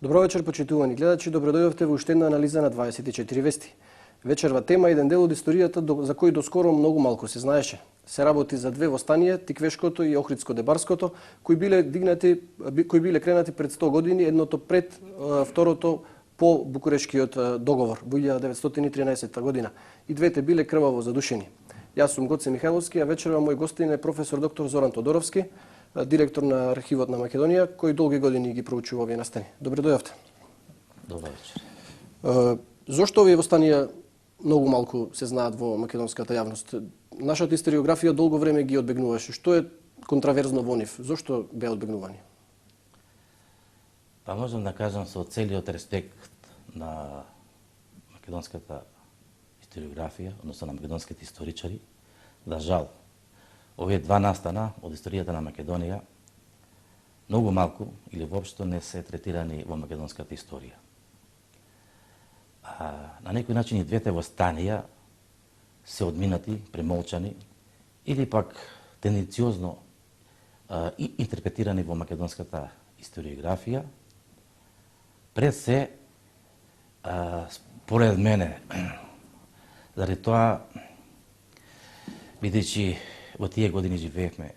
Добро вечер, почитувани гледачи, добродојдовте во уште една анализа на 24 вести. Вечерва тема е еден дел од историјата за кој доскоро многу малку се знаеше. Се работи за две востанија, Тиквешкото и Охридско-Дебарското, кои биле кренати пред 100 години, едното пред, второто по Букурешкиот договор во 1913 година. И двете биле крваво задушени. Јас сум Гоце Михайловски, а вечерва мој гостин е професор доктор Зоран Тодоровски, директор на Архивот на Македонија, кој долги години ги проучува овие настани. Добре дојавте. Добар вечер. Зошто овие востанија многу малку се знаат во македонската јавност? Нашата историографија долго време ги одбегнуваше. Што е контраверзно во нив? Зошто беа одбегнувани? Па можам да кажам со целиот респект на македонската историографија, односно на македонските историчари, да жал, овие два настана од историјата на Македонија многу малку или воопшто не се третирани во македонската историја. На некој начин и двете востанија се одминати, премолчани или пак тенденциозно интерпретирани во македонската историографија. Пред се, според мене, заради тоа, бидејќи во тие години живеевме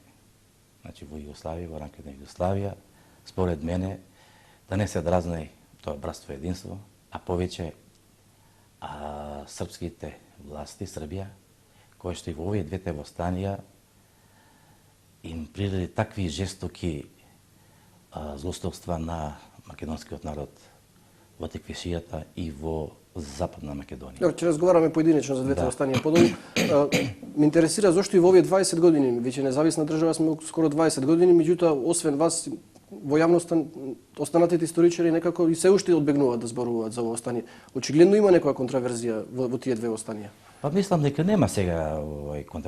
во Југославија, во рамките на Југославија, според мене, да не се дразни тоа братство и единство, а повеќе српските власти, Србија, кои што и во овие двете востанија им приреди такви жестоки злостопства на македонскиот народ во Теквешијата и во Западна Македонија. Добро, ќе разговараме поединечно за двете востанија подолу. Ме интересира зошто и во овие 20 години, веќе независна држава сме скоро 20 години, меѓутоа освен вас во јавноста останатите историчари некако и се уште одбегнуваат да зборуваат за ово стание. Очигледно има некоја контраверзија во тие две востанија. Па мислам дека нема сега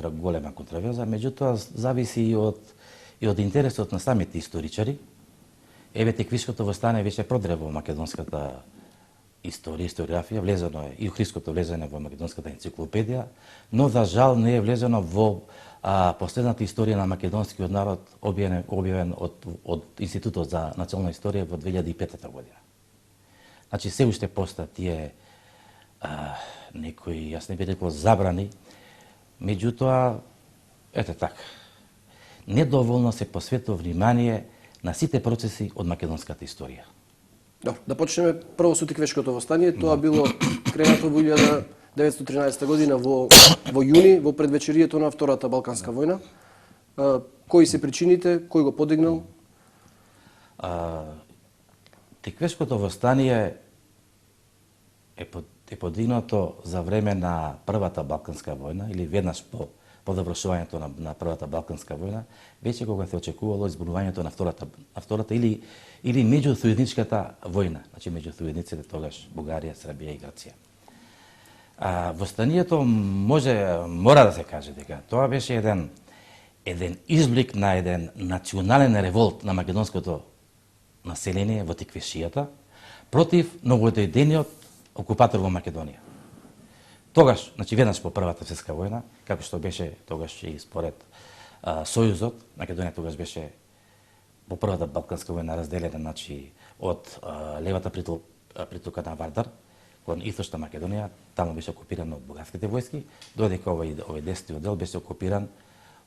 голема контраверзија, меѓутоа зависи и од интересот на самите историчари. Еве Теквишкото востание веќе продрево во македонската историографија, влезено е и Охридското влезено во македонската енциклопедија, но за жал не е влезено во последната историја на македонскиот народ објавен од Институтот за национална историја во 2005 година. Значи се уште постојат тие некои, јас не би рекол забрани, меѓутоа ете така. Недоволно се посветува внимание на сите процеси од македонската историја. Добро, да почнеме прво со Тиквешкото востание. Тоа било кренато во 1913 година во јуни, во предвечерието на Втората Балканска војна. Кои се причините, кој го подигнал? Тиквешкото востание е подигнато за време на Првата Балканска војна или веднаш по завршувањето на Првата Балканска војна, веќе кога се очекувало изборувањето на втората или меѓусојузничката војна, значи меѓу сојузниците тогаш Бугарија, Србија и Грција. Востанието мора да се каже дека тоа беше еден изблик на еден национален револт на македонското население во Теквешијата против новодојдениот окупатор во Македонија. Тогаш, значи веднаш по Првата светска војна, како што беше тогаш и според Сојузот, Македонија тогаш беше по Првата Балканска војна разделена, значи од левата притока на Вардар кон источна Македонија, таму беше окупирана од бугарските војски, додека овој десетиот дел беше окупиран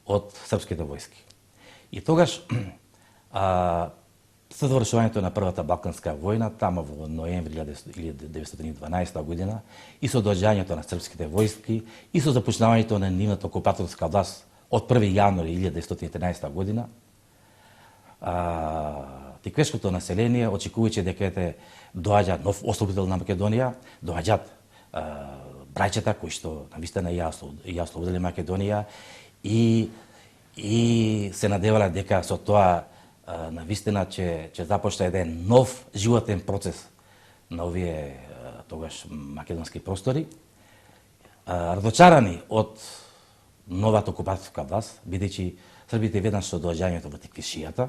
од српските војски. И тогаш со завршувањето на Првата Балканска војна, таму во ноември 1912 година, и со доаѓањето на српските војски, и со започнувањето на нивната окупаторска власт од 1 јануари 1913 година, теквешкото население, очекувајќи дека доаѓа нов ослободител на Македонија, доаѓаат браќата кои што навистина ја ослободиле Македонија и се надевале дека со тоа навистина ќе започне еден нов животен процес на овие тогаш македонски простори. Разочарани од новата окупаторска власт, бидејќи србите веднаш со доаѓањето во Теквешијата,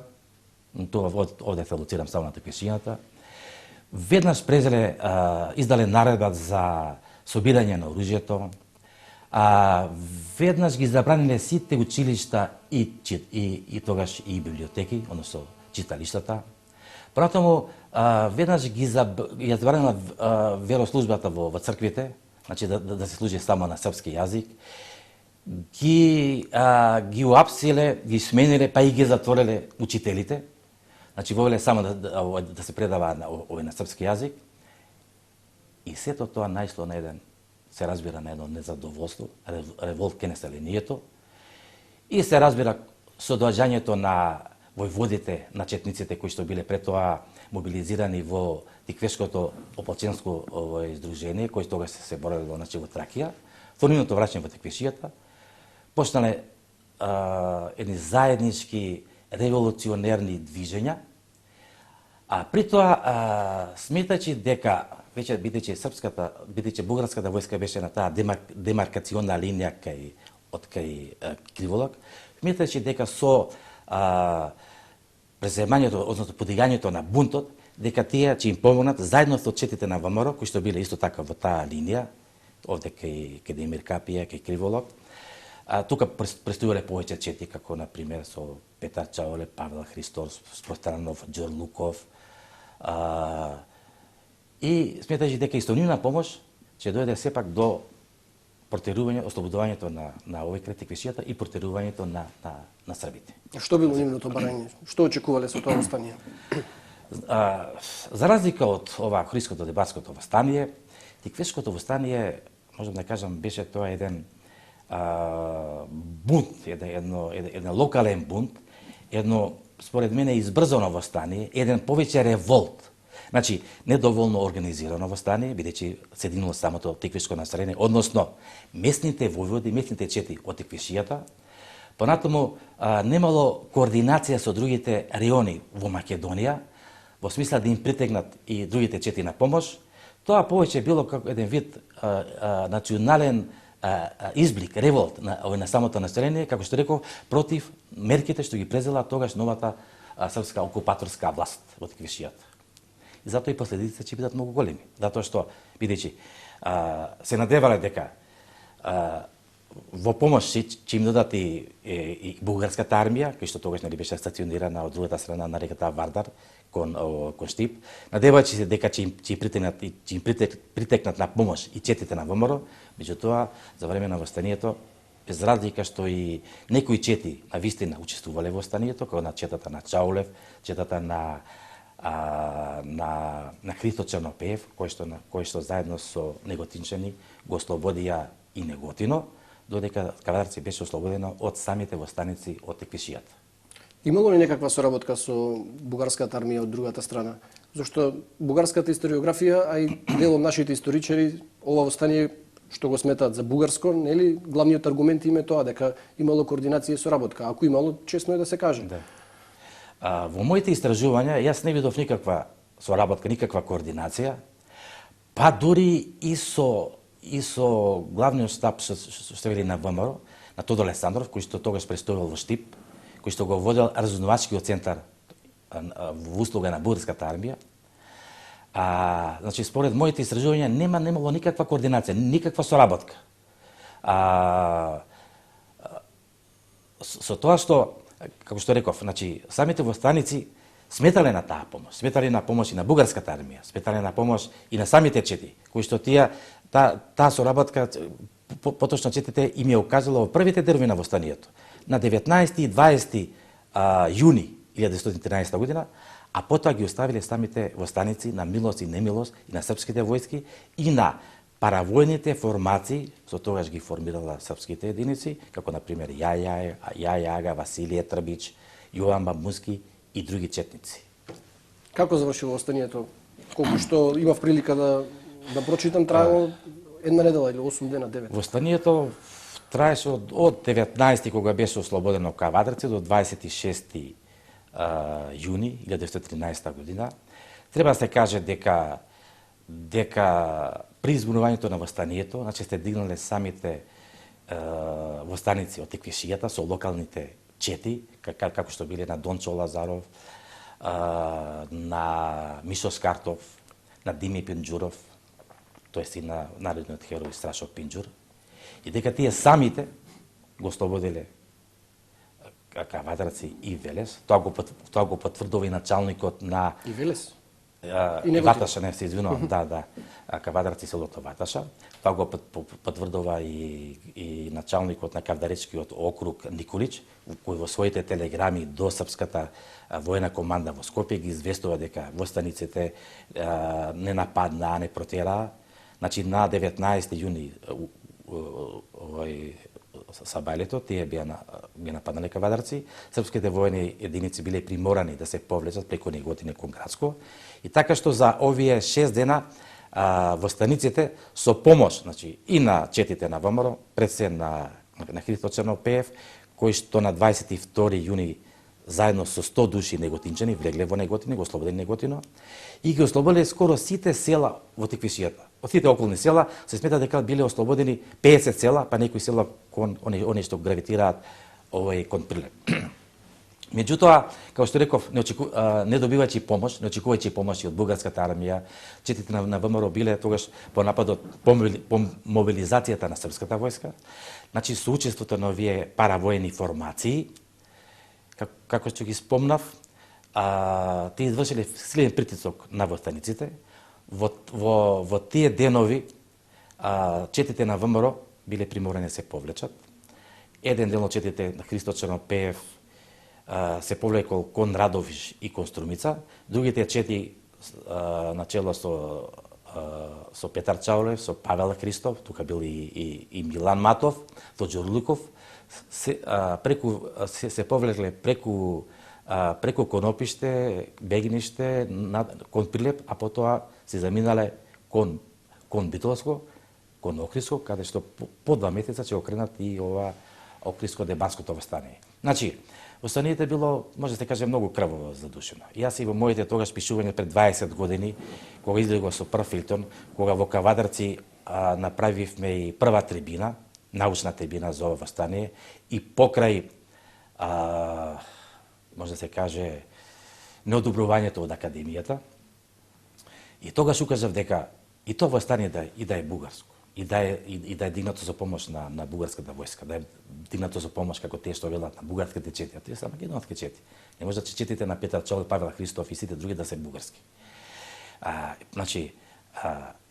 тоа овде се лоцирам само на Теквешијата, веднаш издале наредба за собирање на оружјето, веднаш ги забраниле сите училишта и тогаш и библиотеки, односно читалиштата. Понатаму, веднаш ја забранила верослужбата во црквите, значи да се служи само на српски јазик, ги уапсиле, ги смениле, па и ги затвориле учителите. Значи вовеле само да се предава на српски јазик. И сето тоа најшло на еден, се разбира, на едно незадоволство, револт ке населението. И се разбира со доаѓањето на војводите, на четниците кои што биле пред тоа мобилизирани во Тиквешкото опалченско издружение, кои тогаш се бореле во Тракија, во нивното враќање во Тиквешијата, почнале едни заеднички револуционерни движења, а при тоа сметајќи дека веќе бидејќи бугарската војска беше на таа демаркациона линија кај Криволак, сметајќи дека со преземањето, односно подигањето на бунтот, дека тие ќе им помогнат заедно со четите на ВМРО, кои што биле исто така во таа линија, овде кај Демир Капија, кај Криволак. Тука престојале повеќе чети, како на пример со Петар Чаоле, Павел Христос, Спространов, Џорлуков. И сметајќи дека исто нивна помош ќе дојде сепак до протерување, ослободувањето на овој крај Тиквешијата и протерувањето на србите. Што било нивното барање? Што очекувале со тоа востание? За разлика од ова Охридско-Дебарското востание, Тиквешкото востание, можам да кажам, беше тоа еден бунт, еден локален бунт, едно, според мене, избрзано востание, еден повеќе револт. Значи, недоволно организирано востание, бидејќи се дигнало самото тиквешко население, односно местните војводи, местните чети од Тиквешијата, понатаму немало координација со другите реони во Македонија, во смисла да им притегнат и другите чети на помош. Тоа повеќе било како еден вид национален изблик, револт на самото население, како што реков, против мерките што ги презела тогаш новата српска окупаторска власт во Тиквешијата. И затоа и последиците ќе бидат многу големи. Затоа што, бидејќи се надевале дека во помош ќе им дадат и бугарската армија, која што тогаш нели беше стационирана од другата страна на реката Вардар кон Штип, надевајќи се дека ќе им притекнат на помош и четите на ВМРО, меѓутоа за време на востанието, без разлика што и некои чети на вистина учествувале во востанието, како на четата на Чаулев, четата на Христо Чернопеев, кој што заедно со неготинчани го ослободија и Неготино, додека Кавадарци беше ослободено од самите востаници од Тиквешијата. Имало ли некаква соработка со бугарската армија од другата страна? Зашто бугарската историографија, а и дел од нашите историчари, ова востание што го сметаат за бугарско, нели главниот аргумент им е тоа дека имало координација и соработка. Ако имало, честно е да се каже. Да. Во моите истражувања јас не видов никаква соработка, никаква координација, па дури и со главниот штаб што вели на ВМРО, на Тодор Александров, кој што тогаш престојувал во Штип, кој што го водел разузнавачкиот центар во услуга на бугарската армија. Значи, според моите истражувања немало никаква координација, никаква соработка. Со тоа што, како што реков, значи, самите востаници сметале на таа помош, сметале на помош и на бугарската армија, сметале на помош и на самите чети, кои што таа соработка, поточно четите, им ја укажала во првите денови на востанието. На 19 и 20 јуни 1913 година, а потоа ги оставиле самите востаници на милост и немилост и на српските војски и на паравојните формации, со тогаш ги формирала српските единици, како на пример Јаја Ага, Василije Трбич, Јован Бабунски и други четници. Како завршило востанието? Колку што имав прилика да прочитам, траело една недела или 8 дена, 9. Востанието траеше од 19 кога беше ослободено Кавадарци до 26 јуни 1913 година. Треба да се каже дека при избунувањето на востанието, значи се дигнале самите востаници од Тиквешијата со локалните чети, како што биле на Дончо Лазаров, на Мишо Скартов, на Дими Пинџуров, тоест и на народниот херој Страшо Пинџур, и дека тие самите го ослободиле Кавадарци и Велес. Тоа го потврдува и началникот на И Велес. И Неготин. Ваташа, не се извинувам, да. Кавадарци селото Ваташа. Тоа го потврдува и началникот на Кавдаречкиот округ Николич, кој во своите телеграми до српската војна команда во Скопје ги известува дека востаниците не нападнаа, не протераа. Значи на 19 јуни овој сабајлето, тие би нападнале Кавадарци, српските војни единици биле приморани да се повлечат преку Неготино кон Грацко. И така што за овие 6 дена востаниците со помош, значи и на четите на ВМРО, пред се на Христо Чернопеев, кој што на 22 јуни заедно со 100 души неготинчани влегле во Неготино, го ослободили Неготино и ги ослободиле скоро сите села во Тиквишијата. Од сите околни села се смета дека биле ослободени 50 села, па некои села кон они што гравитираат кон Прилеп. Меѓутоа, како што реков, не добивајќи помош, не очекувајќи помош и од бугарската армија, четите на ВМРО биле тогаш по нападот, по мобилизацијата на српската војска, значи со учеството на овие паравојни формации, како што ги спомнав, тие извршиле силен притисок на востаниците. Во тие денови четите на ВМРО биле приморани да се повлечат. Еден дел од четите на Христо Чернопеев се повлекол кон Радовиш и кон Струмица, другите чети начело со Петар Чаулев, со Павел Христов, тука бил и Милан Матов, со Ѓурлуков, се повлекле преку Конопиште, Бегиниште, кон Прилеп, а потоа се заминале кон Битолско, кон Охридско, каде што по 2 месеца ќе окренат и ова Охридско-Дебарското востание. Значи, востанието било, може да се каже, многу крваво задушено. Јас и во моите тогаш пишување пред 20 години, кога излегов со прв филтон, кога во Кавадарци направивме и прва трибина, научна трибина за ова востание, и покрај, може да се каже, неодобрувањето од Академијата, и тогаш укажав дека и тоа востание да е бугарско, и да е дигнато за помош на бугарската војска, да е дигнато за помош како тие што велат на бугарските чети, а тие се македонски чети. Не може да четите на Петар Чолев, Павел Христов и сите други да се бугарски. Значи,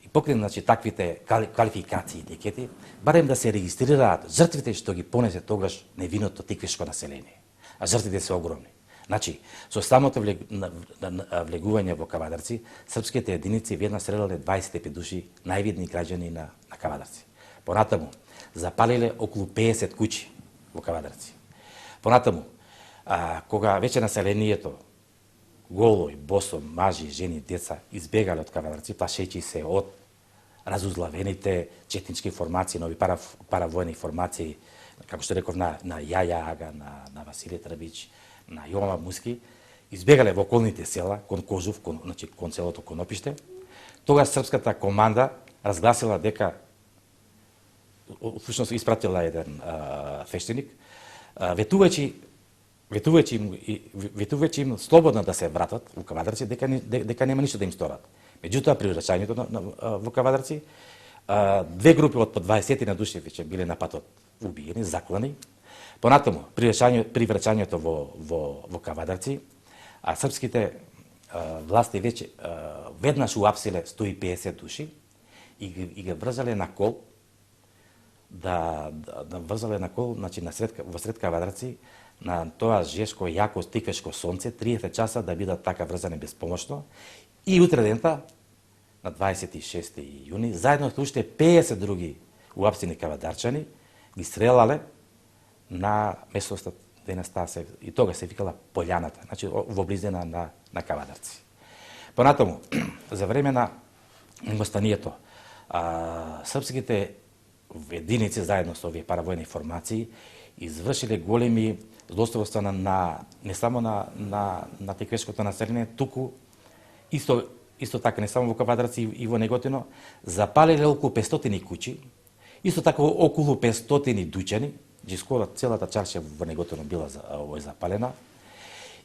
и покрај таквите квалификации и етикети, барем да се регистрираат жртвите што ги понесе тогаш невиното тиквишко население. А жртвите се огромни. Значи, со самото влегување во Кавадарци, српските единици веднаш стрелале 25 души највидни граѓани на Кавадарци. Понатаму, запалиле околу 50 куќи во Кавадарци. Понатаму, кога веќе населението, голо и босо, мажи, жени, деца, избегале од Кавадарци, плашејќи се од разузлавените четнички формации, нови паравојни формации, како што реков, на Јаја Ага, на Василе Трбич, на Јован Муски, избегале во околните села, кон Кожув, кон селото Конопиште. Тогаш српската команда разгласила дека, всушност испратила еден фештеник, ветувајќи им слободно да се вратат во Кавадарци, дека нема ништо да им сторат. Меѓутоа, при враќањето во Кавадарци, две групи од по 20 на души веќе биле на патот убиени, заклани. Понатаму, при враќањето во Кавадарци, српските власти веќе веднаш уапсиле 150 души и ги врзале на кол, значи во сред Кавадарци, на тоа жешко, јако, тиквешко сонце, 30 часа да бидат така врзани безпомошно. И утре дента, на 26 јуни, заедно со уште 50 други уапсени кавадарчани, ги стрелале на местоста денеста и тога се викала Полјаната, значи во близина на Кавадарци. Понатаму, за време на востанието, српските единици заедно со овие паравојни формации извршиле големи злоупотреби не само на теквешкото население, туку исто така не само во Кавадарци и во Неготино, запалиле околу 500 куќи, исто така околу 500 дуќани, ги скоро целата чаршија во Неготино била запалена.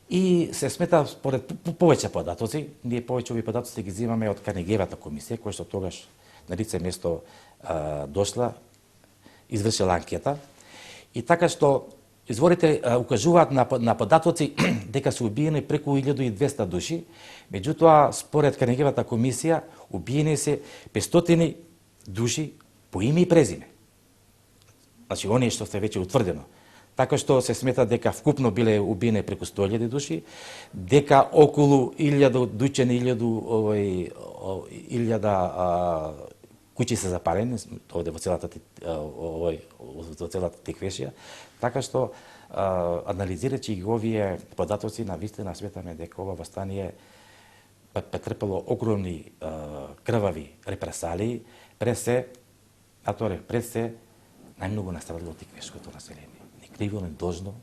И се смета според повеќе податоци, ние повеќе овие податоци ги земаме од Карнегиевата комисија, која што тогаш на лице место дошла, извршила анкета, и така што изворите укажуваат на податоци дека се убиени преку 1200 души, меѓутоа според Карнегиевата комисија убиени се 500 души по име и презиме. Значи оние што се веќе утврдено. Така што се смета дека вкупно биле убиени преку 100.000 души, дека околу 1000 куќи се запалени овде во целата Тиквешија, така што анализирајќи ги овие податоци, на вистина сметаме дека ова востание претрпело огромни крвави репресалии, пред се најмногу настрадало тиквешкото население. Ни криво, ни должно.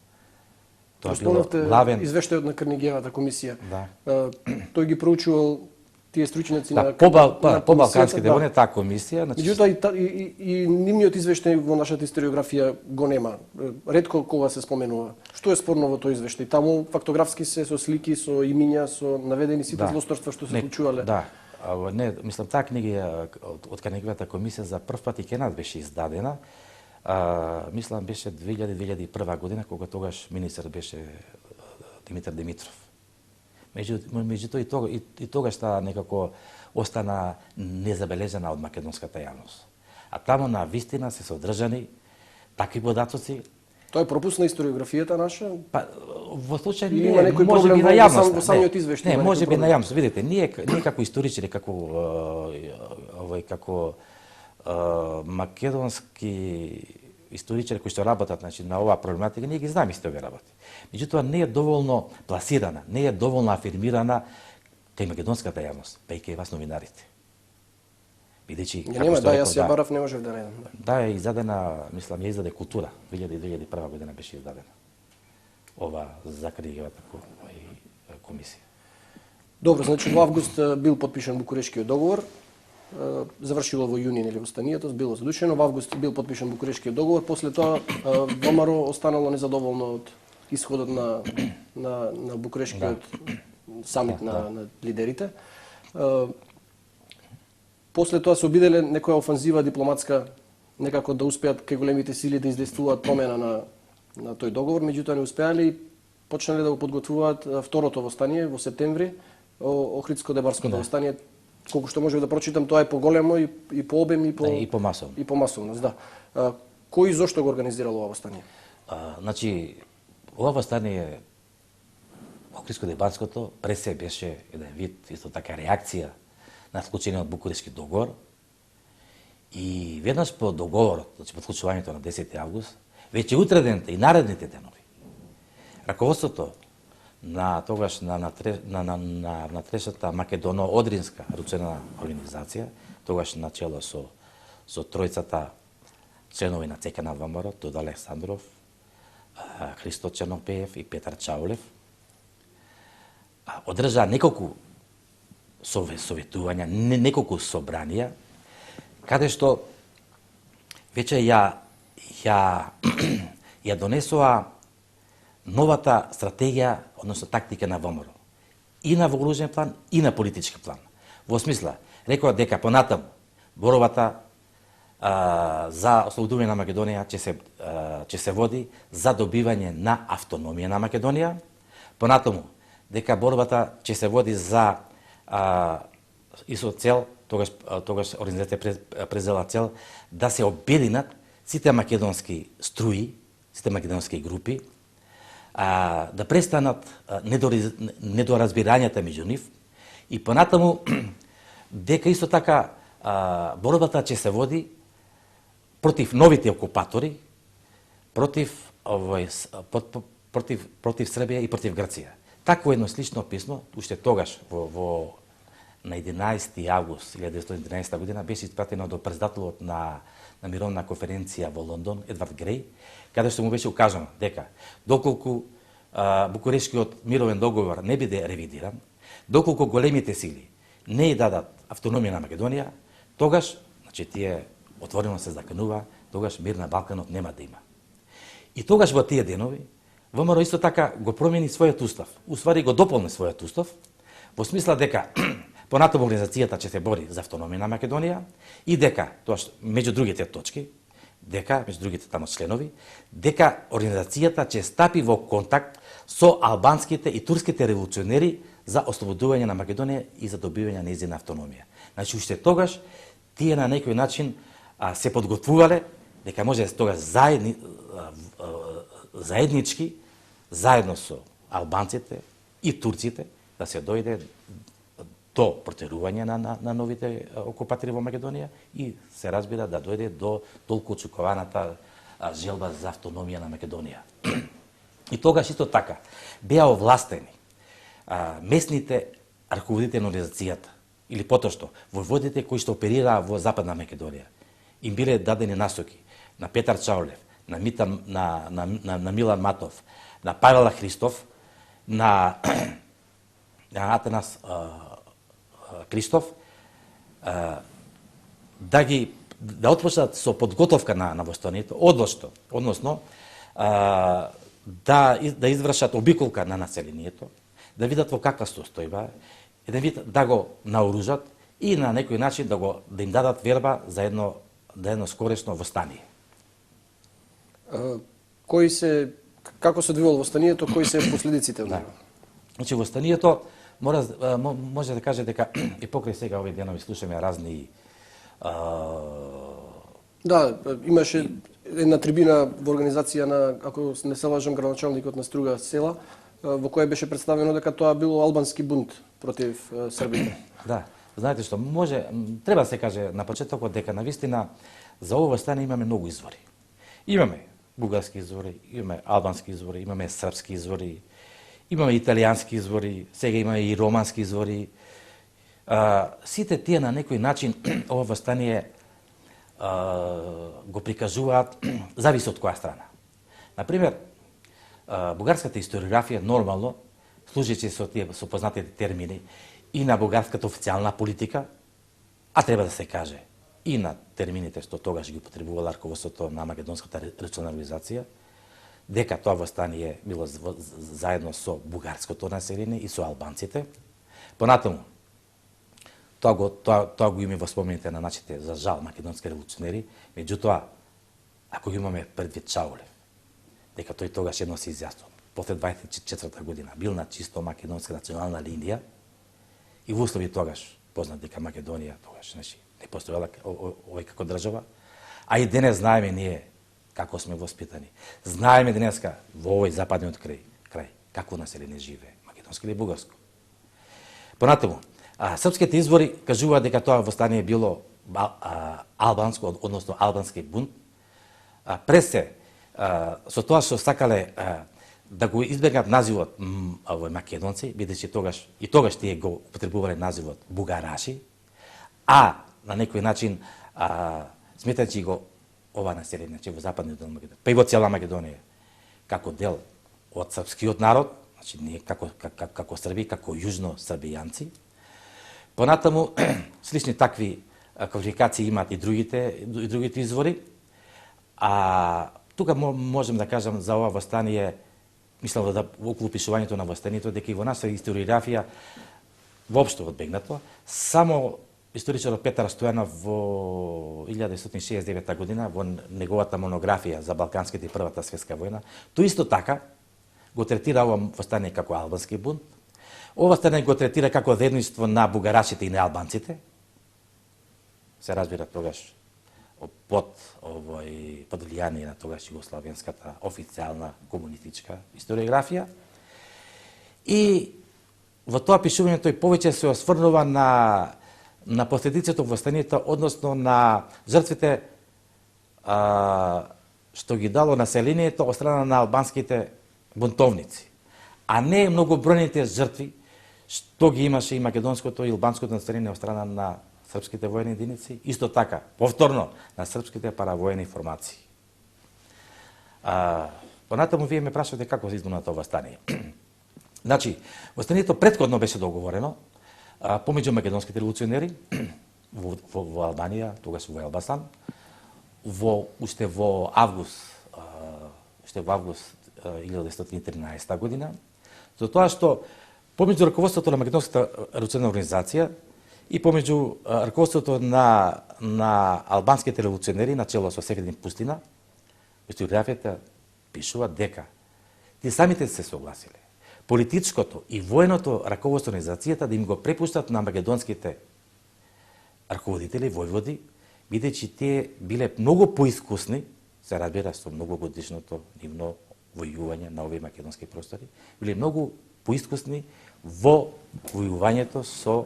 Тоа било главен извештајот на Карнегиевата комисија. Да. Тој ги проучувал тие стручњаци на по-балкански делови таа комисија. Меѓутоа и нивниот извештај во нашата историографија го нема. Ретко кога се споменува. Што е спорно во тој извештај? Таму фактографски се со слики, со имиња, со наведени сите злосторства што се случувале. Да. Не, мислам таа книга од Карнегиевата комисија за прв пат и ке нас беше издадена. Мислам беше 2001 година, кога тогаш министер беше Димитар Димитров. Меѓутоа и тогаш таа некако остана незабележена од македонската јавност. А таму на вистина се содржани такви податоци. Тоа е пропуск на историографијата наша? Па во случај има некој проблем во самиот извештај. Не, можеби на јавност. Видите, ние како историчари, како македонски историчари кои што работат, значи, на оваа проблематика, ние ги знаеме сите овие работи. Меѓутоа не е доволно пласирана, не е доволно афирмирана кај македонската јавност, па и кај вас новинарите. Бидејќи нема, јас ја барав, не можев да најдам. Да, е издадена, мислам, ја издаде Култура, 2001 година беше издадена. Ова за Карнегиевата комисија. Добро, значи во август бил подпишан Букурешкиот договор. Завршило во јуни нели востанието, било задушено, во август бил подпишан Букурешкиот договор, после тоа ВМРО останало незадоволно од исходот на Букурешкиот самит на лидерите. После тоа се обиделе некоја офанзива дипломатска некако да успеат кај големите сили да издействуваат промена на тој договор, меѓутоа не успеале и почнале да го подготвуваат второто востание во септември, Охридско-Дебарското востание. Колку што можев да прочитам, тоа е поголемо и по обем и по масовност. И по масовност, да. Кој и зошто го организирал ова востание? Значи, ова востание Охридско-Дебарското пред се беше еден вид исто така реакција на склучениот Букурешки договор. И веднаш по договорот, значи по склучувањето на 10 август, веќе утредените и наредните денови, раководството на тогаш на трешата Македоно-Одринска ручена организација, тогаш начело со тројцата членови на ЦК на ВМРО, Тодор Александров, Христо Чернопеев и Петар Чаулев, одржа неколку советувања, неколку собранија, каде што веќе ја донесоа новата стратегија, односно тактика на ВМРО. И на вооружен план, и на политички план. Во смисла, рекоа дека понатаму боровата за ослободување на Македонија ќе се води за добивање на автономија на Македонија. Понатаму дека борбата ќе се води за и со цел, тогаш организација презела цел да се обединат сите македонски струи, сите македонски групи, да престанат недоразбирањата меѓу нив и понатаму дека исто така борбата ќе се води против новите окупатори, против Србија и против Грција. Такво едно слично писмо, уште тогаш на 11 август 1911 година беше испратено до председателот на мировна конференција во Лондон, Едвард Греј, каде што му беше укажано дека доколку Букурешкиот мировен договор не биде ревидиран, доколку големите сили не ја дадат автономија на Македонија, тогаш, значи тие отворено се заканува, тогаш мир на Балканот нема да има. И тогаш во тие денови ВМРО исто така го промени својот устав, уствари го дополни својот устав, во смисла дека понатаму организацијата ќе се бори за автономија на Македонија и дека, тоа меѓу другите точки, дека, меѓу другите тамо членови, дека организацијата ќе стапи во контакт со албанските и турските револуционери за ослободување на Македонија и за добивање на нејзина автономија. Значи, уште тогаш, тие на некој начин се подготвувале дека може тогаш заеднички, заедно со албанците и турците, да се дојде до протерување на новите окупатори во Македонија и се разбира да дојде до толку очекуваната желба за автономија на Македонија. И тогаш исто така беа овластени местните раководители на организацијата или потошто војводите кои што оперираа во Западна Македонија. Им биле дадени насоки на Петар Чаулев, на Милан Матов, на Павел Христов, на Атанас Кристоф, да отпочнат со подготовка на востанието, односно да извршат обиколка на населението, да видат во каква состојба и да го наоружат и на некој начин да им дадат верба за едно скорешно востание. Како се одвивало востанието, кои се последиците од него? Значи, востанието може да каже дека и покрај сега овие денови слушаме разни Да, имаше една трибина во организација на, ако не се лажам, градоначалникот на Струга села, во која беше представено дека тоа било албански бунт против србите. Да, знаете што, треба да се каже на почетокот дека навистина за ово стане имаме многу извори. Имаме бугарски извори, имаме албански извори, имаме српски извори, имаме италијански извори, сега имаме и романски извори. Сите тие на некој начин ова востание го прикажуваат, зависи од која страна. Например, бугарската историографија нормално, служечи со познатите термини и на бугарската официјална политика, а треба да се каже и на термините што тогаш ги употребувала раководството на македонската револуционарна организација, дека тоа востание било заедно со бугарското население и со албанците. Понатаму, тоа го има во спомените на нашите, за жал, македонски револуционери, меѓутоа, ако го имаме предвид Чаулев, дека тој тогаш едно се изјаснил, после 24 година, бил на чисто македонска национална линија и во услови тогаш, познат дека Македонија тогаш, не постојала овој како држава, а и денес знаеме ние како сме воспитани. Знаеме денеска во овој западниот крај како население живее, македонско или бугарско. Понатаму, српските извори кажуваат дека тоа востание било албанско, односно албански бунт. Со тоа што сакале да го избегнат називот македонци, бидејќи тогаш тие го употребувале називот бугараши, а на некој начин сметајќи го ова население, во западниот дел Македонија, па и во цела Македонија, како дел од српскиот народ, значи ние како срби, како јужно србијанци. Понатаму слични такви квалификации имаат и другите извори. Тука можем да кажам за ова востание, мислам да околу пишувањето на востанието, дека и во нашата историографија воопшто одбегнато, само историчарот Петар Стојанов во 1969 година во неговата монографија за Балканските и Првата светска војна, тој исто така го третира ова востание како албански бунт. Ова востание го третира како заедништво на бугарашите и на албанците. Се разбира тогаш под влијание на тогаш југославенската официјална комунистичка историографија. И во тоа пишување тој повеќе се осврнува на последиците од востанието, односно на жртвите што ги дало населението од страна на албанските бунтовници, а не многобројните жртви што ги имаше и македонското и албанското население од страна на српските војни единици, исто така, повторно, на српските паравојни формации. Понатаму вие ме прашате како се измена тоа востание. Значи, востанието претходно беше договорено помеѓу македонските револуционери во Албанија, тогаш во Елбасан, уште во август 1913 година, за тоа што помеѓу раководството на македонската револуционарна организација и помеѓу раководството на албанските револуционери на чело со Сефедин Пустина, историографијата пишува дека тие самите се согласиле политичкото и военото раководство на организацијата да им го препуштат на македонските раководители, војводи, бидејќи тие биле многу поискусни, се разбира со многогодишното нивно војување на овие македонски простори, биле многу поискусни во војувањето со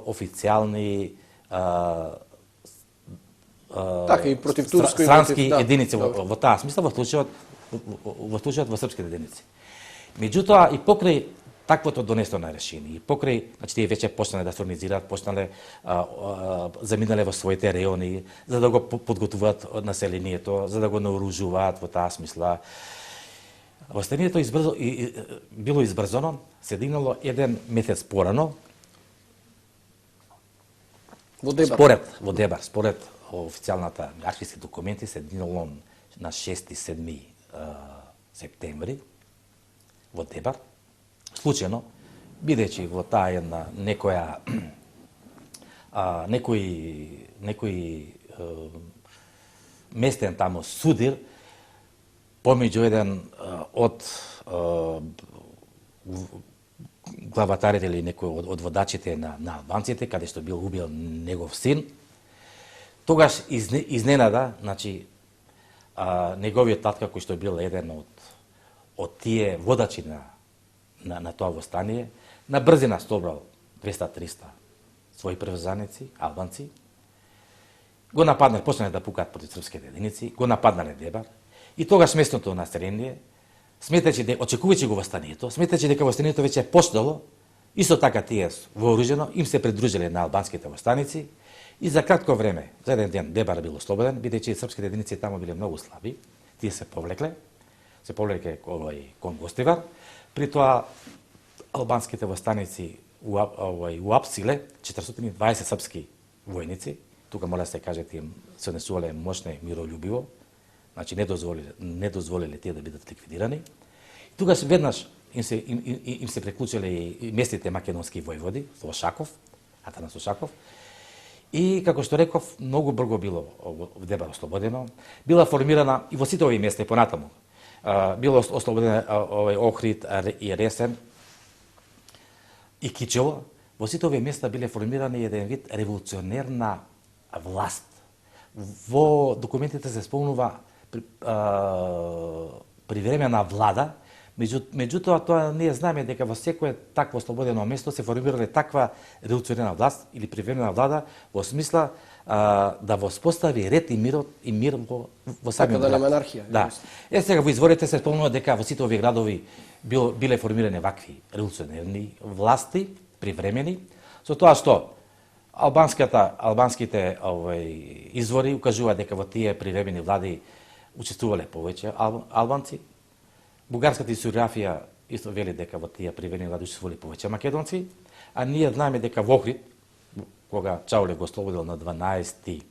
официјални Така и против турско и странски против, да. единици во таа смисла, во случајот во српските единици. Меѓутоа и покрај таквото донесено решение, и покрај, значи тие веќе почнале да се организираат, почнале заминале во своите реони за да го подготвуваат населението, за да го наоружуваат во таа смисла. Восстанието било избрзано, се дигнало еден месец порано. Во Дебар. Според официјалната архивски документи се дигнало на 6-7 септември во Дебар. Случајно, бидејќи во таа една некој местен таму судир помеѓу еден од главатарите или некој од водачите на албанците, каде што бил убил негов син, тогаш изненада, значи, неговиот татка, кој што бил еден од тие водачи на тоа востание, на брзина стобрал 200-300 своји приврзаници, албанци, го нападнале, почнале да пукаат против српските единици, го нападнале Дебар, и тогаш местното население, очекувајќи го востанието, сметајќи дека востанието веќе почнало, исто така тие вооружено, им се придружиле на албанските востаници, и за кратко време, за еден ден, Дебар бил ослободен, бидејќи српските единици таму биле многу слаби, тие се повлекле кон Гостивар. При тоа албанските востаници уапсиле 420 српски војници. Тука мора да се каже, тие се однесувале мощно и миролюбиво, значи не дозволиле тие да бидат ликвидирани. Тогаш веднаш им се преклучиле и местните македонски војводи, Атанас Ошаков. И, како што реков, многу брзо било в Дебар ослободено. Била формирана и во сите овие места и понатаму. Било ослободено Охрид и Ресен и Кичево. Во сите овие места биле формирани еден вид револуционерна власт. Во документите се спомнува привремена влада, меѓутоа тоа ние знаеме дека во секое такво ослободено место се формирале таква револуционерна власт или привремена влада во смисла да воспостави ред и мир во самиот град. Да нема анархија. Да. Сега во изворите се спомнува дека во сите овие градови биле формирани вакви револуционерни власти, привремени, со тоа што албанските извори укажуваат дека во тие привремени влади учествувале повеќе албанци. Бугарската историографија исто вели дека во тие привремени влади учествувале повеќе македонци, а ние знаеме дека во Охрид, кога Чауле го ослободил на 12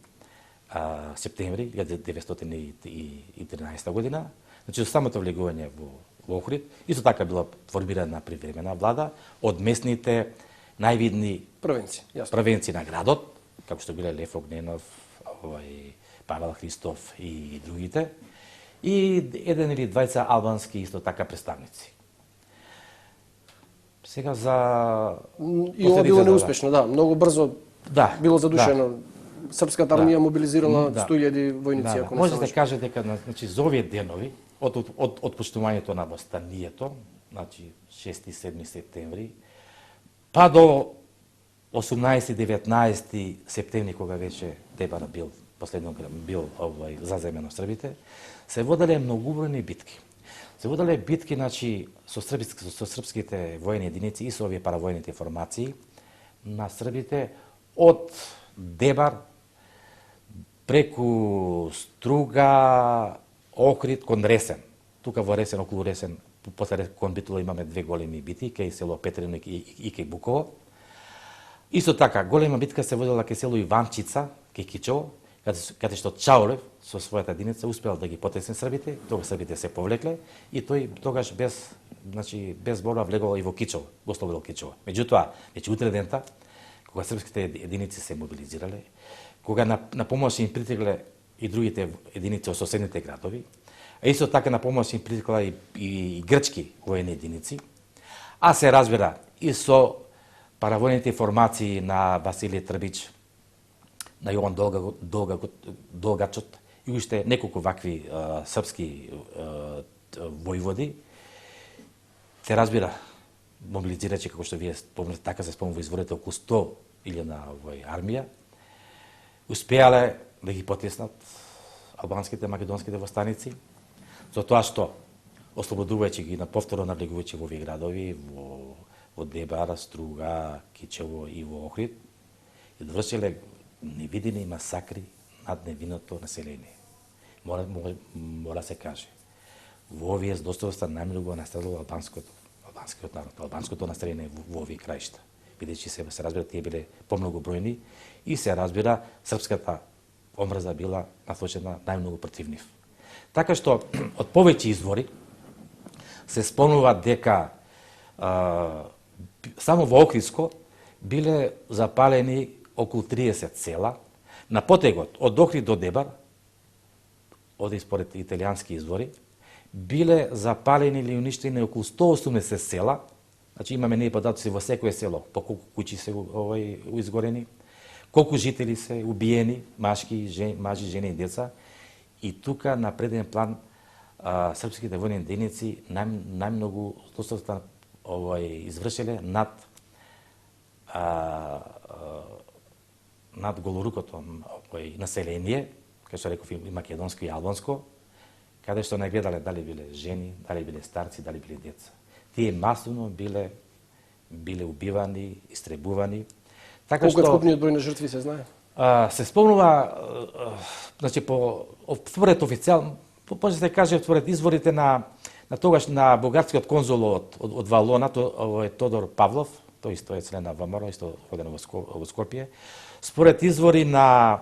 септември 1913 година, значи самото влегување во Охрид, исто така била формирана привремена влада од местните највидни провинции на градот, како што биле Лев Огненов, Павел Христов и другите, и еден или двајца албански исто така представници. Сега за... И ова било неуспешно, да. Многу брзо било задушено. Српската армија мобилизирала 100.000 војници, ако не се може да каже дека значи за овие денови од отпуштувањето на востанието, значи 6-7 септември, па до 18-19 септември, кога веќе Дебар последно бил заземено србите, се воделе многубројни битки. Се воделе битки, значи, со српските воени единици и со овие паравојните формации на србите од Дебар преку Струга, Охрид кон Ресен. Тука во Ресен, околу Ресен, после кон Битола имаме две големи битки, кај село Петрино и кај Буково. Исто така, голема битка се водела кај село Иванчица, кај Кичево, каде што Чаулев со својата единица успел да ги потресне србите, тога србите се повлекле и тој тогаш без значи без борба влегол и во Кичево, го ослободил Кичево. Меѓутоа, вече утре дента, кога српските единици се мобилизирале, кога на помош им притегле и другите единици од соседните градови, а исто така на помош им притекла и грчки воени единици, а се разбира и со паравојните формации на Василije Трбич, на Јован Долгачот и уште неколку вакви српски војводи, се разбира, мобилизирачи, како што вие спомнете, така се спомнува изворите, околу 100.000 овој армија, успеале да ги потеснат албанските македонските востаници, за тоа што, ослободувајќи ги на повторно навлегувајќи во овие градови, во Дебар, Струга, Кичево и во Охрид, и довршиле невидени масакри над невиното население. Мора се каже, во овие здостојства најмногу настрадало албанскиот народ, албанското население во овие краишта. Бидејќи се разбира, тие биле помногу бројни и се разбира, српската омрза била насочена најмногу против нив. Така што, од повеќе извори, се спомнува дека само во Охридско биле запалени околу 30 села, на потегот од Охрид до Дебар, оди според италијански извори, биле запалени или уништени околу 180 села, значи имаме ние податоци во секое село, по колку куќи се изгорени, колку жители се убиени, мажи, жени и деца, и тука на преден план српските војни единици најмногу злословта извршиле над голорукото население, кај што реков и македонско и албанско, каде што не гледале дали биле жени, дали биле старци, дали биле деца. Тие масовно биле убивани, истребувани. Така колку што вкупниот број на жртви се знае? Се спомнува, значи според официјално, може да се каже според изворите на тогаш на бугарскиот конзул од Валона, Тодор Павлов, тој исто е член на ВМРО, исто роден во Скопје. Според извори од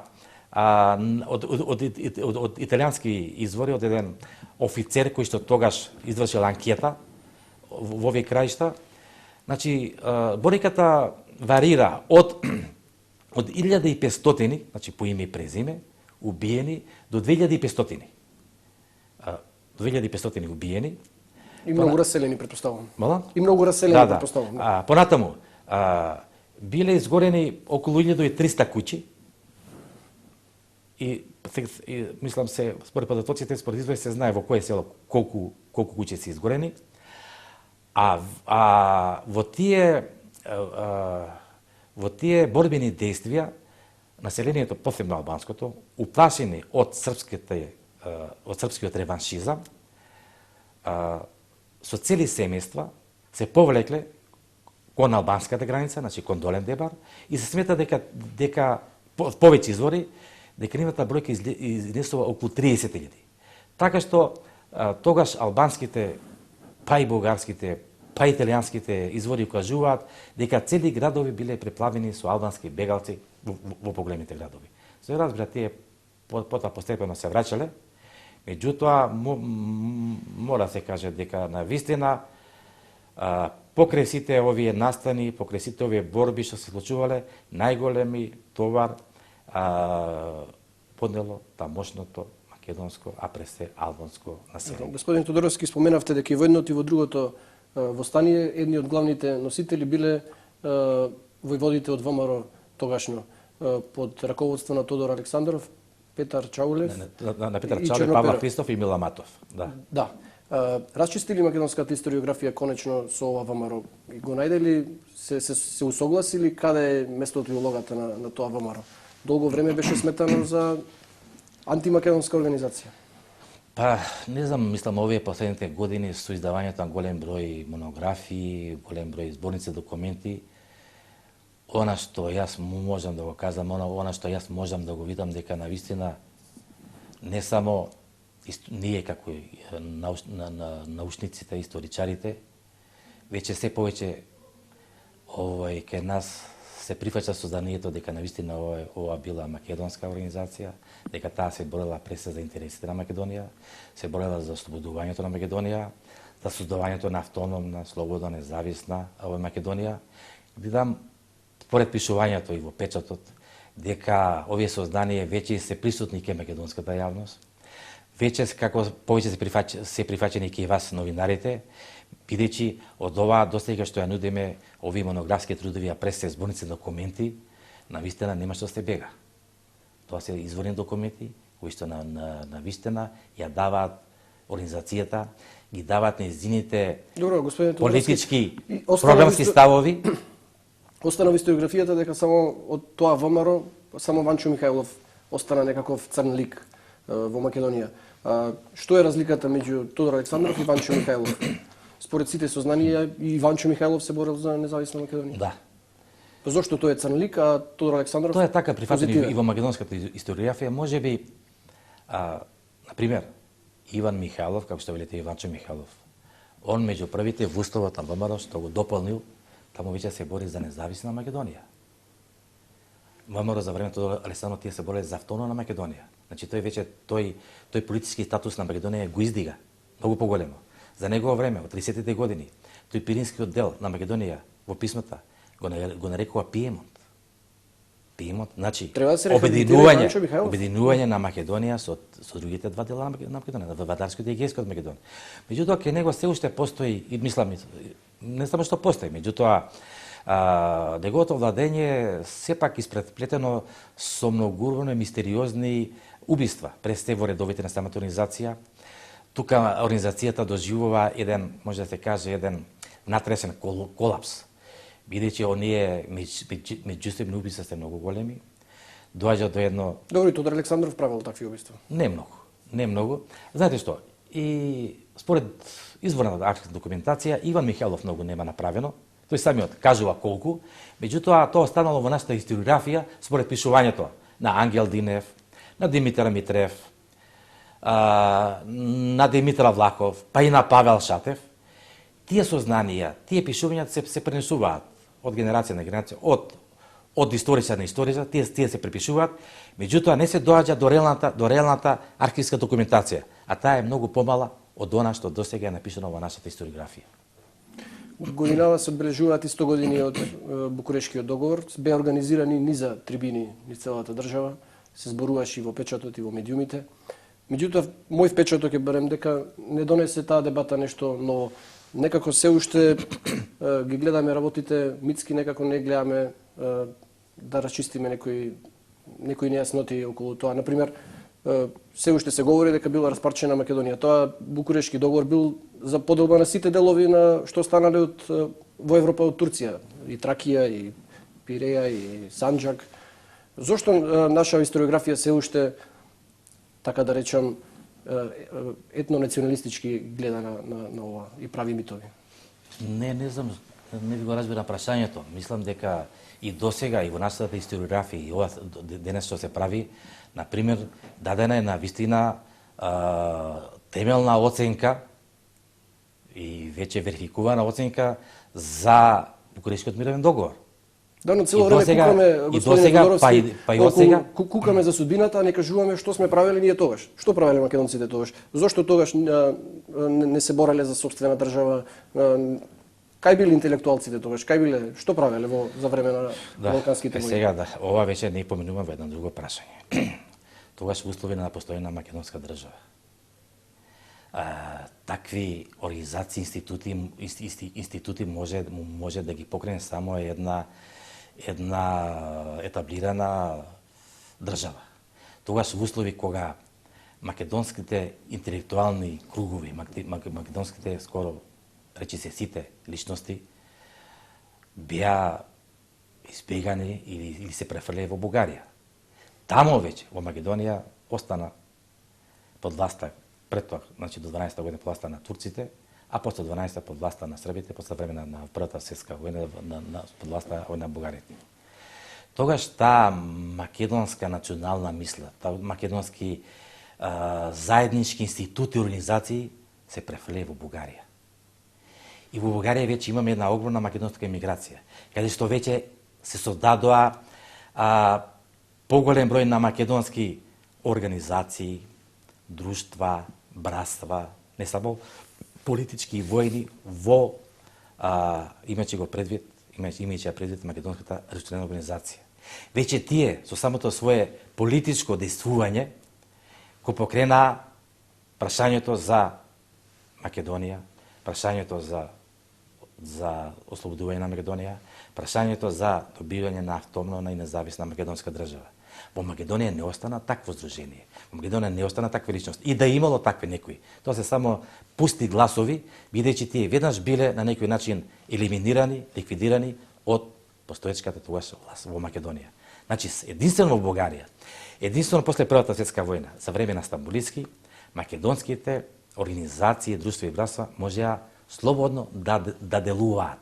италијански извори, од еден офицер кој што тогаш извршил анкета во овие краишта, значи бројката варира од 1500, значи по име и презиме, убиени до 2500. 2500 убиени. И многу раселени, претпоставувам. Мала? И многу раселени, претпоставувам. Понатаму, биле изгорени околу 1300 куќи. И мислам се, според податоците, според извори се знае во кое село колку куќи се изгорени. А во тие борбени действија, населението, посебно албанското, уплашени од српскиот реваншизам, со цели семејства се повлекле кон албанската граница, значи кон Долен Дебар, и се смета дека повеќе извори, дека нивната бројка изнесува околу 30.000. Така што тогаш албанските, па и бугарските, па и италијанските извори кажуваат дека цели градови биле преплавени со албански бегалци во поголемите градови. Се разбира, тие потоа постепено се враќале, меѓутоа мора се каже дека на вистина покрај сите овие настани, покрај сите овие борби што се случувале, најголеми товар поднело тамошното македонско, а пред се албанско население. Господин Тодоровски, споменавте дека и во едното и во другото востание едни од главните носители биле војводите од ВМРО тогашно, под раководство на Тодор Александров, Петар Чаулев. На Петар Чаулев, Павла Христов и Мила Матов. Да. Расчистили македонската историографија конечно со ова ВМРО? И го најдели, се усогласили каде е местото и улогата на тоа ВМРО? Долго време беше сметано за антимакедонска организација. Не знам, мислам, овие последните години со издавањето на голем број монографии, голем број зборници, документи, она што јас можам да го кажам, она што јас можам да го видам дека навистина не само ние како научниците, историчарите, веќе се повеќе кај нас се прифаќа сознанието дека навистина ова била македонска организација, дека таа се борела пред се за интересите на Македонија, се борела за ослободувањето на Македонија, за создавањето на автономна, слободна, независна Македонија. Видам, според пишувањето и во печатот, дека овие сознанија веќе се присутни ке македонската јавност, веќе како повеќе се прифаќени ке вас новинарите, бидејќи од ова достига што ја нудиме овие монографски трудови, а прес се зборници документи, навистина нема што се бега. Тоа се изворни документи, кои што на вистина ја даваат организацијата, ги даваат нејзините политички програмски ставови. Остана во историографијата дека само од тоа ВМРО, само Ванчо Михајлов остана некаков црн лик во Македонија. Што е разликата меѓу Тодор Александров и Ванчо Михајлов? Според сите сознанија и Ванчо Михајлов се борел за независна Македонија. Да. Зошто тој е црн лик, а Тодор Александров тоа е така прифатено и во македонската историографија, можеби на пример Иван Михајлов, како што велите Иванчо Михајлов, он меѓу првите во уставот на ВМРО што го дополнил, таму веќе се бори за независна Македонија. ВМРО за времето Тодор Александров тие се бореле за автономна Македонија. Значи тој веќе тој политички статус на Македонија го издига многу поголемо. За негово време, во 30-тите години, тој пиринскиот дел на Македонија во писмата го нарекува Пиемонт. Пиемонт, значи обединување на Македонија со другите два дела на Македонија, Вардарскиот и Егејскиот Македонија. Меѓутоа ке него се уште постои и мислам не само што постои, меѓутоа неговото владење сепак испретплетено со многурни мистериозни убиства през те во редовите на самата организација. Тука организацијата доживува еден, може да се каже, еден натресен колапс, бидејќи оние меѓусебни убиства се многу големи. Доаѓа до едно... Добро, Тодор Александров правил такви убиства? Не многу. Знаете што? И според изворната архивска документација, Иван Михајлов многу нема направено. Тој самиот кажува колку, меѓутоа тоа останало во нашата историографија според пишувањето на Ангел Динев, на Димитар Митрев, на Димитар Влахов, па и на Павел Шатев. Тие сознанија, тие пишувања се пренесуваат од генерација на генерација, од историчар на историчар, тие се препишуваат, меѓутоа не се доаѓа до реалната архивска документација, а таа е многу помала од она што досега е напишано во нашата историографија. Годинава се одбележуваат и 100 години од Букурешкиот договор. Беа организирани низа трибини низ целата држава, се зборуваше и во печатот и во медиумите. Меѓутоа, мој впечаток е барем дека не донесе таа дебата нешто ново. Некако се уште ги гледаме работите, мицки некако не гледаме да расчистиме некои нејасноти околу тоа. Например, се уште се говори дека била распарчена Македонија. Тоа Букурешки договор бил за поделба на сите делови на што останале во Европа од Турција, и Тракија, и Пиреја, и Санџак. Зошто наша историографија се уште, така да речам, етнонационалистички гледа на ова и прави митови? Не знам, не ви го разбирам прашањето. Мислам дека и досега и во нашата историографија и ова денес што се прави, на пример, дадена е на вистина темелна оценка и веќе верификувана оценка за Букурешкиот мировен договор. Да, но цело време кукаме, господин Тодоровски, кукаме за судбината, а не кажуваме што сме правеле ние тогаш. Што правеле македонците тогаш? Зошто тогаш не се бореле за сопствена држава? Кај били интелектуалците тогаш? Кај биле? Што правеле за време на балканските војни? Сега ова веќе не поминуваме во едно друго прашање. Тогаш во услови на постојана македонска држава. Такви организации, институти може да ги покрене само една етаблирана држава. Тогаш во услови кога македонските интелектуални кругови, македонските скоро речи се сите личности беа избегани или се префрлеа во Бугарија. Тамо веќе во Македонија остана под власта пред тоа, значи до 12-та година под власта на турците, а после 12-та под власта на србите, после време на Првата светска војна под власта на бугарите. Тогаш таа македонска национална мисла, таа македонски заеднички институти и организации се префрлеа во Бугарија. И во Бугарија веќе имаме една огромна македонска емиграција, каде што веќе се создадоа поголем број на македонски организации, друштва, братства, не само политички и војни во имајќи го предвид, имајќи предвид македонската револуционарна организација. Веќе тие со самото свое политичко действување го покрена прашањето за Македонија, прашањето за ослободување на Македонија, прашањето за добивање на автономна и независна македонска држава. Во Македонија не остана такво здружение. Во Македонија не остана таква личност. И да имало такви некои. Тоа се само пусти гласови, бидејќи тие веднаш биле на некој начин елиминирани, ликвидирани од постоечката тогаш власт во Македонија. Значи, единствено во Бугарија, единствено после Првата светска војна, за време на Стамбулиски, македонските организации, друштва и братства можеа слободно да делуваат,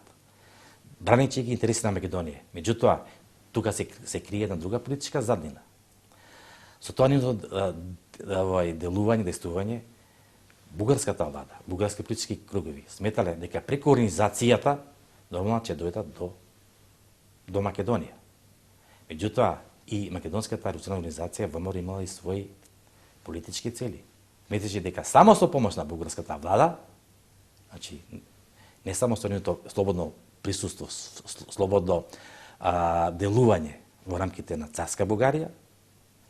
бранејќи ги интереси на Македонија. Меѓутоа, тука се крие една друга политичка заднина. Со тоа нивно делување, действување, бугарската влада, бугарски политички кругови сметале дека преку организацијата нормално ќе дојдат до Македонија. Меѓутоа, и македонската револуционарна организација ВМРО имала и своји политички цели. Мислеше дека само со помош на бугарската влада, значи не само со нивното слободно присуство, слободно делување во рамките на царска Бугарија,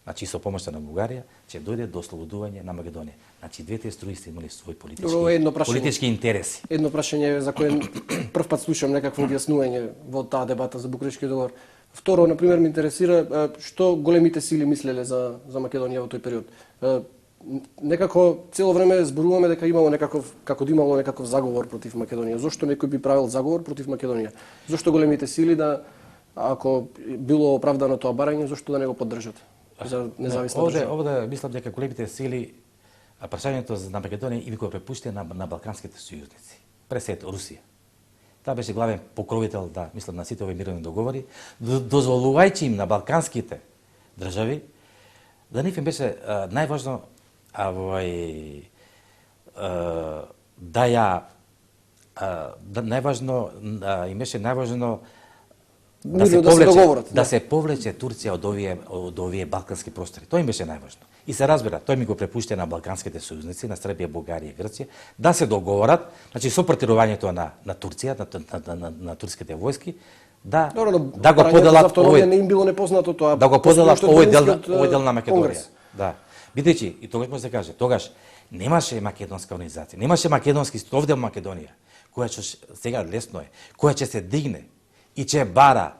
значи со помошта на Бугарија, ќе дојде до ослободување на Македонија. Значи двете струи се имали своји политички интереси. Едно прашање за кое прв пат слушам некакво објаснување во таа дебата за Букурешкиот договор. Второ, например, ме интересира што големите сили мислеле за Македонија во тој период. Некако цело време зборуваме дека имало некаков, како да имало некаков заговор против Македонија. Зошто некој би правил заговор против Македонија? Зошто големите сили ако било оправдано тоа барање, зошто да не го поддржат за независна држава? Овде мислам дека големите сили прашањето на Македонија и го препушти на балканските сојузници, пресед Русија. Таа беше главен покровител, мислам, на сите овие мировни договори, дозволувајќи им на балканските држави, да нив им беше најважно им беше најважно да се повлече Турција од овие балкански простори. Тоа им беше најважно. И се разбира, тој ми го препушти на балканските сојузници, на Србија, Бугарија и Грција, да се договорат, значи со протирувањето на Турција, на турските војски, да го поделат овој не им било непознато тоа. Да го поделат овој дел на Македонија. Да. Бидејќи и тогаш може да се каже, тогаш немаше македонска организација, немаше македонски овде во Македонија, која сега лесно е, која ќе се дигне и ќе бара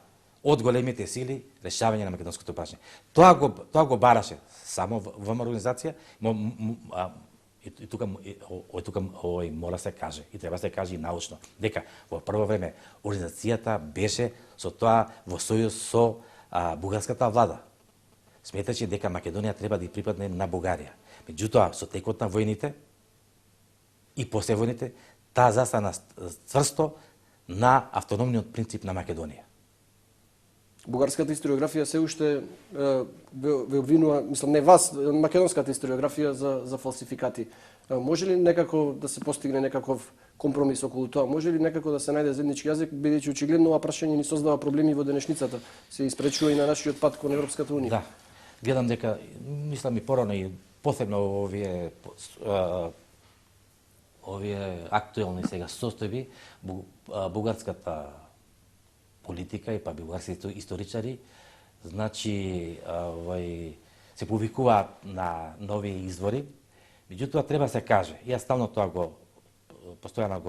од големите сили решавање на македонското прашање. Тоа го бараше само во организација, и тука мора се каже, и треба се каже и научно, дека во прво време организацијата беше со тоа во сојуз со бугарската влада. Сметачи дека Македонија треба да припадне на Бугарија. Меѓутоа, со текот на војните и после војните, таа застана цврсто на автономниот принцип на Македонија. Бугарската историографија се уште ве обвинува, мислам не вас, македонската историографија за фалсификати. Може ли некако да се постигне некаков компромис околу тоа? Може ли некако да се најде заеднички јазик, бидејќи очигледно ова прашање ни создава проблеми во денешницата, се испречува и на нашиот пат кон Европската унија? Да. Гледам дека, мислам и порано и посебно овие актуелни сега состојби, бугарската политика и бугарските историчари, значи се повикуваат на нови извори. Меѓутоа треба се каже, јас стално тоа постојано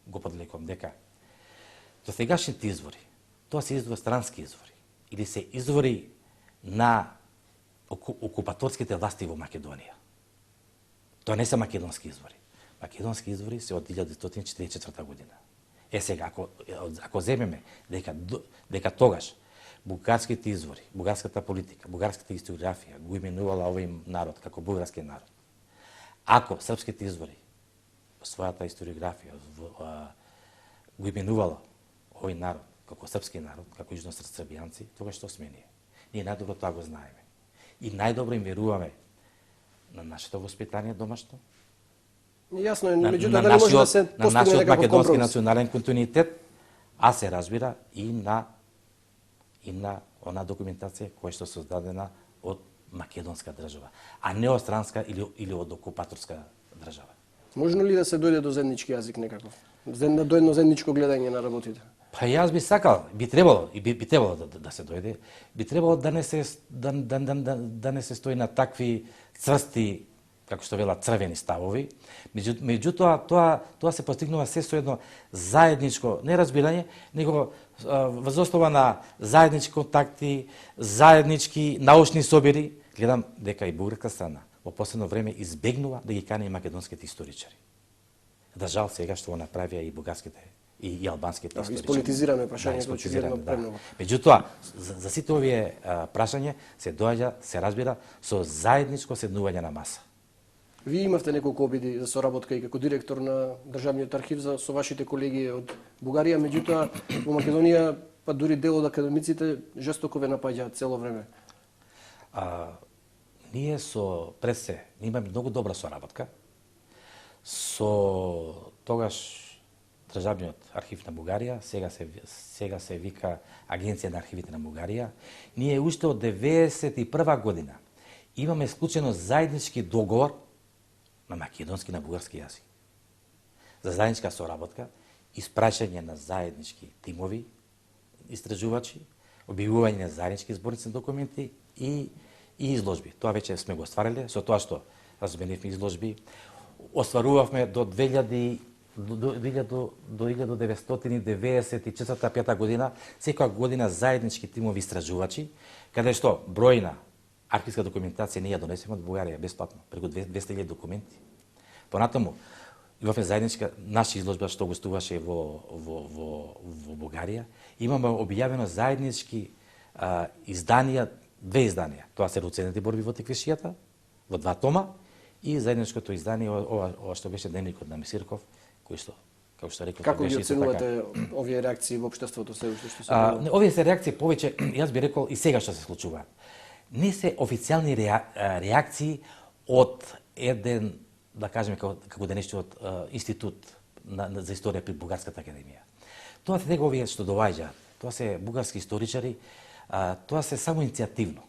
го подлекувам, дека до сегашните извори, тоа се странски извори или се извори на окупаторските власти во Македонија. Тоа не се македонски извори. Македонски извори се од 1944 година. Сега, ако земеме дека тогаш бугарските извори, бугарската политика, бугарската историографија го именувала овој народ како бугарски народ, ако српските извори во својата историографија го именувала овој народ како српски народ, како јужносрбијанци, тогаш што сме ние? Ние најдобро тоа го знаеме. И најдобро им веруваме на нашето воспитание домашно, Јасно е, меѓутоа дали може да се постигне некаков македонски компромис? национален континуитет, а се разбира и на она документација која што создадена од македонска држава, а не од странска или од окупаторска држава. Можно ли да се дојде до заеднички јазик некако? До едно заедничко гледање на работите? Па јас би сакал, би требало да се дојде, би требало да не се стои на такви црсти, како што велат, црвени ставови. Меѓутоа тоа се постигнува се со едно заедничко неразбирање, него врз основа на заеднички контакти, заеднички научни собири. Гледам дека и бугарска страна во последно време избегнува да ги кани македонските историчари. Да жал сега што го направија и бугарските и албанските историчари. Исполитизирано прашањето очигледно премногу. Меѓутоа, за сите овие прашања се доаѓа, се разбира, со заедничко седнување на маса. Вие имавте неколку обиди за соработка и како директор на Државниот архив со вашите колеги од Бугарија, меѓутоа во Македонија па дури дел од академиците жестоко ве напаѓаат цело време. Ние имаме многу добра соработка со тогаш Државниот архив на Бугарија, сега се вика Агенција на архивите на Бугарија. Ние уште од 1991 година имаме склучено заеднички договор на македонски и на бугарски јазик за заедничка соработка, испраќање на заеднички тимови, истражувачи, објавување на заеднички зборници документи и изложби. Тоа веќе сме го оствариле, со тоа што разменивме изложби, остварувавме до 1994-5 година, секоја година заеднички тимови истражувачи, каде што бројна архивска документација ние ја донесеме од Бугарија бесплатно, преку 200.000 документи. Понатаму имавме заедничка наша изложба што гостуваше во Бугарија. Имаме објавено заеднички изданија, две изданија. Тоа се Руцените борби во теквешијата, во 2 тома, и заедничкото издание ова што беше Дневникот на Месирков, кој што, како што реков, како ги оценувате овие реакции во општеството се што се овие се реакции повеќе, јас би рекол и сега што се случуваат. Не се официјални реакции од еден, да кажеме, како да нешто од институт за историја при Бугарската академија. Тоа се негови што доаѓаат, тоа се бугарски историчари, тоа се само иницијативно.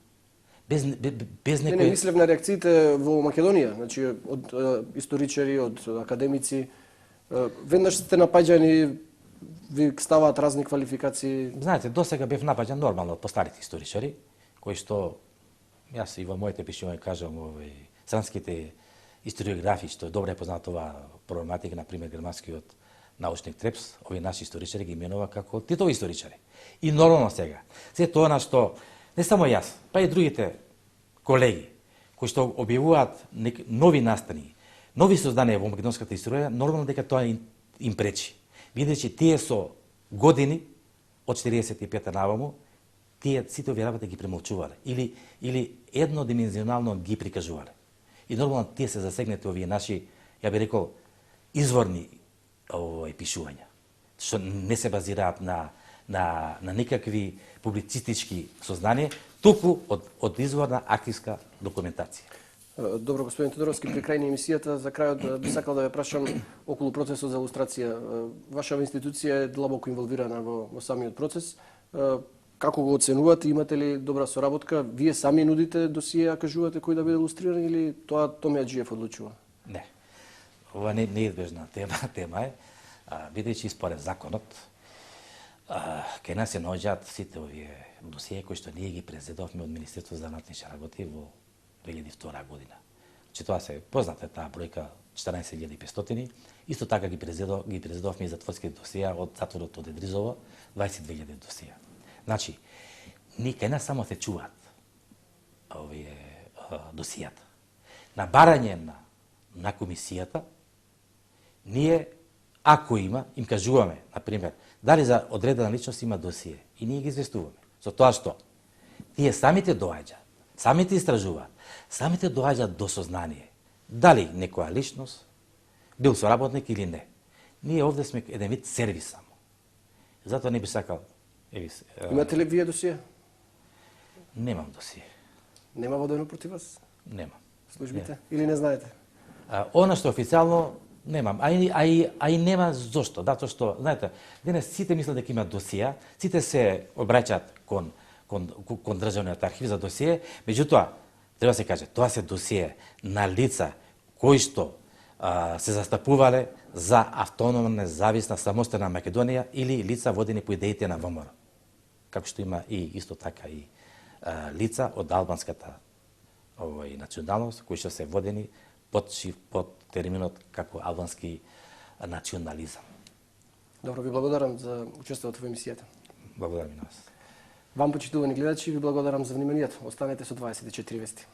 Без некој... Не мислев на реакциите во Македонија, значи од историчари, од академици. Веднаш сте напаѓани, ви ставаат разни квалификации. Знаете, досега бев напаѓан нормално од постарите историчари, кои што јас и во моите пишувања кажам, странските историографи, што добро е познат оваа проблематика, например германскиот научник Трепс, овие наши историчари ги именува како Титови историчари. И нормално сега. Се тоа на што не само јас, па и другите колеги кои што објавуваат нови настани, нови созданија во македонската историја, нормално дека тоа им пречи. Бидејќи тие со години од 45 наваму, тие сите овие работи ги премолчувале или еднодимензионално ги прикажувале. И нормално тие се засегнати овие наши, ја би рекол, изворни пишувања, што не се базираат на никакви публицистички сознанија, туку од изворна архивска документација. Добро, господин Тодоровски, при крај на емисијата, за крајот би сакал да ве прашам околу процесот за илустрација. Ваша институција е длабоко инволвирана во самиот процес. Како го оценувате? Имате ли добра соработка? Вие сами нудите досија, кажувате кој да биде илустриран или тоа Томе Аџиев одлучува? Не. Ова не е неизбежна тема е, бидејќи според законот, кај нас се наоѓаат сите овие досиеи кои што ние ги презедовме од Министерството за внатрешни работи во 2002 година. Че тоа се позната таа бројка 14.500, исто така ги презедовме и затворски досија од затворот од Едризово 22.000 досија. Значи, кај нас само се чуваат овие досијата. На барање на комисијата, ние, ако има, им кажуваме, например, дали за одредена личност има досие, и ние ги известуваме. Со тоа што тие самите доаѓаат, самите истражуваат, самите доаѓаат до сознание дали некоја личност бил соработник или не. Ние овде сме еден вид сервис само. Затоа не би сакал. Имате ли вие досие? Немам досие. Нема водено против вас? Немам. Службите? Или не знаете? Она што официјално немам, а и нема зошто, затоа што, знаете, денес сите мислат дека имаат досија, сите се обраќаат кон Државниот архив за досие, меѓутоа, треба се каже, тоа се досие на лица кои што се застапувале за автономна, независна, самостојна Македонија или лица водени по идеите на ВМРО. Како што има и исто така и лица од албанската националност кои што се водени под терминот како албански национализам. Добро, ви благодарам за учеството во емисијата. Благодарам и на вас. Вам, почитувани гледачи, ви благодарам за вниманието. Останете со 24 вести.